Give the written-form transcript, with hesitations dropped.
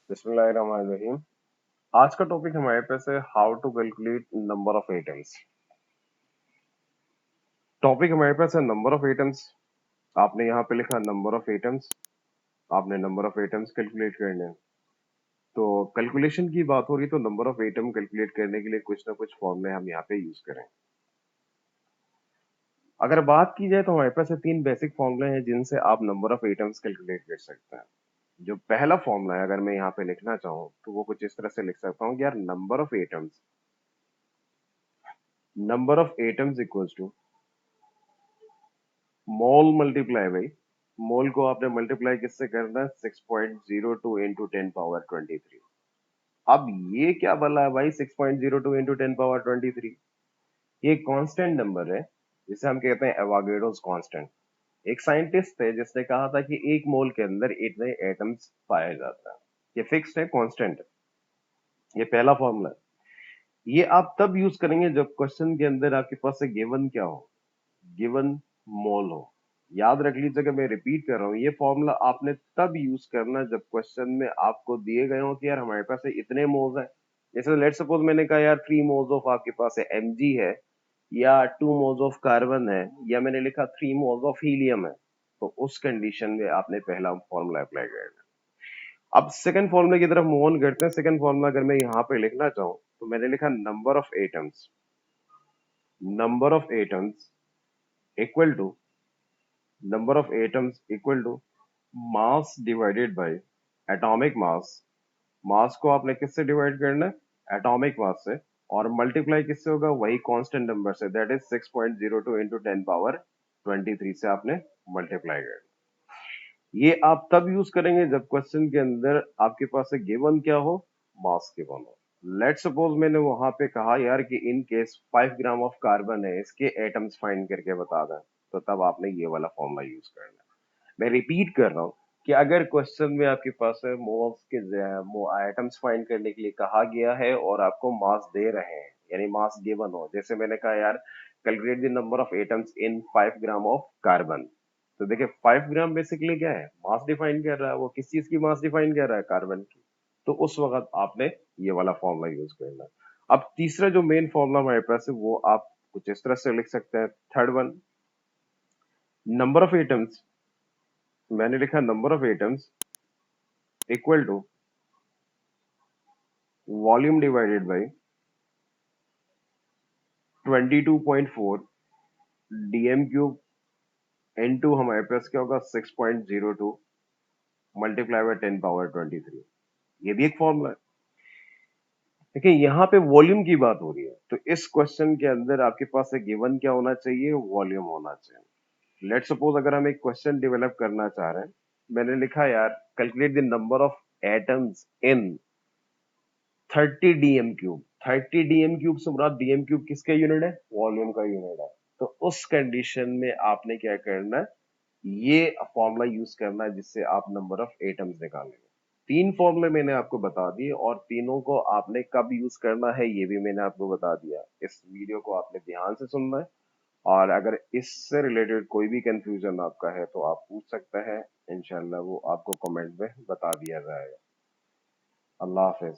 बिस्मिल्लाहिर्रहमानिर्रहीम। आज का टॉपिक हमारे पास है how to calculate number of atoms. Topic हमारे पास है नंबर ऑफ एटम्स। आपने यहाँ पे लिखा नंबर ऑफ एटम्स, आपने नंबर ऑफ एटम्स कैलकुलेट करने हैं। तो कैलकुलेशन की बात हो रही तो नंबर ऑफ एटम कैलकुलेट करने के लिए कुछ ना कुछ फॉर्मूले हम यहाँ पे यूज करें। अगर बात की जाए तो हमारे पास है 3 बेसिक फॉर्मूले हैं जिनसे आप नंबर ऑफ एटम्स कैलकुलेट कर सकते हैं। जो पहला फॉर्मूला है अगर मैं यहाँ पे लिखना चाहूँ तो वो कुछ इस तरह से लिख सकता हूँ कि यार number of atoms equals to mole multiply by, mole को आपने मल्टीप्लाई किससे करना है 6.02 इंटू 10 पावर 23। अब ये क्या बोला है भाई 6.02 इंटू 10 पावर 23? ये कांस्टेंट नंबर है जिसे हम कहते हैं एवोगाड्रोस कांस्टेंट। एक साइंटिस्ट थे जिसने कहा था कि एक मोल के अंदर इतने एटम्स पाया जाता है। ये फिक्स्ड है, कांस्टेंट है। ये पहला फॉर्मूला है। ये आप तब यूज करेंगे जब क्वेश्चन के अंदर आपके पास गिवन क्या हो, गिवन मोल हो। याद रख लीजिएगा, मैं रिपीट कर रहा हूँ, ये फॉर्मूला आपने तब यूज करना जब क्वेश्चन में आपको दिए गए हो कि यार हमारे पास इतने मोल्स हैं। जैसे लेट सपोज मैंने कहा यार 3 मोल्स ऑफ आपके पास है Mg है, या 2 मोल्स ऑफ कार्बन है, या मैंने लिखा 3 मोल्स ऑफ हीलियम है। तो उस कंडीशन में आपने पहला फॉर्मूला अप्लाई करना। अब सेकंड फॉर्मूला की तरफ मूव ऑन करते हैं। सेकंड फॉर्मूला अगर मैं यहाँ पे लिखना चाहूँ तो मैंने लिखा number of atoms equal to mass divided by atomic mass. Mass को आपने किससे डिवाइड करना है, एटॉमिक मास से, और मल्टीप्लाई किससे होगा, वही कांस्टेंट नंबर से, दैट इज 6.02 इंटू 10 पावर 23 से आपने मल्टीप्लाई करना। ये आप तब यूज करेंगे जब क्वेश्चन के अंदर आपके पास गिवन क्या हो, मास गिवन हो। लेट सपोज मैंने वहां पे कहा यार कि in case 5 gram of carbon है, इसके एटम्स फाइंड करके बता दें, तो तब आपने ये वाला फॉर्मूला यूज करना है। मैं रिपीट कर रहा हूँ कि अगर क्वेश्चन में आपके पास मोल्स के एटम्स फाइंड करने के लिए कहा गया है और आपको मास दे रहे हैं, यानी मास गिवन हो, जैसे मैंने कहा यार calculate the number of atoms in 5 gram of carbon. तो देखिए 5 ग्राम बेसिकली क्या है, मास डिफाइन कर रहा है। वो किस चीज की मास डिफाइन कर रहा है, कार्बन की। तो उस वक्त आपने ये वाला फॉर्मूला यूज करना है। अब तीसरा जो मेन फॉर्मूला हमारे पास है वो आप कुछ इस तरह से लिख सकते हैं। Third one, number of atoms, मैंने लिखा number of atoms equal to volume divided by 22.4 DM cube into हमारे पास क्या होगा 6.02 मल्टीप्लाई बाय 10 पावर 23। ये भी एक फॉर्मूला है। देखिए यहाँ पे वॉल्यूम की बात हो रही है, तो इस क्वेश्चन के अंदर आपके पास एक गिवन क्या होना चाहिए, वॉल्यूम होना चाहिए। लेट सपोज अगर हम एक क्वेश्चन डेवलप करना चाह रहे हैं, मैंने लिखा यार calculate the number of atoms in 30 DM cube. 30 DM cube से मुराद डीएम क्यूब किसका यूनिट है, वॉल्यूम का यूनिट है। तो उस कंडीशन में आपने क्या करना है, ये फॉर्मूला यूज करना है जिससे आप नंबर ऑफ एटम्स निकालेंगे। 3 फॉर्मूले मैंने आपको बता दिए और तीनों को आपने कब यूज करना है ये भी मैंने आपको बता दिया। इस वीडियो को आपने ध्यान से सुनना है, और अगर इससे रिलेटेड कोई भी कंफ्यूजन आपका है तो आप पूछ सकते हैं। इंशाल्लाह वो आपको कमेंट में बता दिया जाएगा। अल्लाह हाफिज।